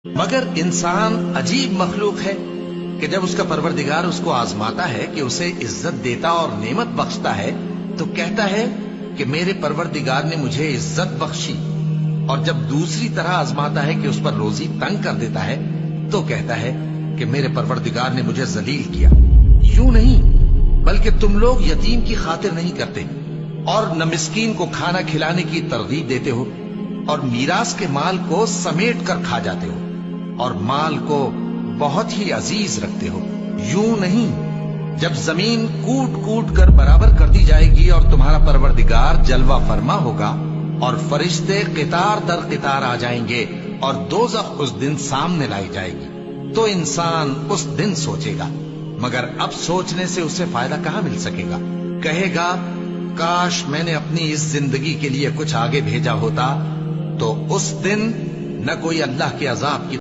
مگر انسان عجیب مخلوق ہے کہ جب اس کا پروردگار اس کو آزماتا ہے کہ اسے عزت دیتا اور نعمت بخشتا ہے تو کہتا ہے کہ میرے پروردگار نے مجھے عزت بخشی، اور جب دوسری طرح آزماتا ہے کہ اس پر روزی تنگ کر دیتا ہے تو کہتا ہے کہ میرے پروردگار نے مجھے ذلیل کیا۔ یوں نہیں، بلکہ تم لوگ یتیم کی خاطر نہیں کرتے اور نہ مسکین کو کھانا کھلانے کی ترغیب دیتے ہو، اور میراث کے مال کو سمیٹ کر کھا جاتے ہو اور مال کو بہت ہی عزیز رکھتے ہو۔ یوں نہیں، جب زمین کوٹ کوٹ کر برابر کر دی جائے گی اور تمہارا پروردگار جلوہ فرما ہوگا اور فرشتے قطار در قطار آ جائیں گے اور دوزخ اس دن سامنے لائی جائے گی، تو انسان اس دن سوچے گا، مگر اب سوچنے سے اسے فائدہ کہاں مل سکے گا؟ کہے گا کاش میں نے اپنی اس زندگی کے لیے کچھ آگے بھیجا ہوتا، تو اس دن نہ کوئی اللہ کے عذاب کی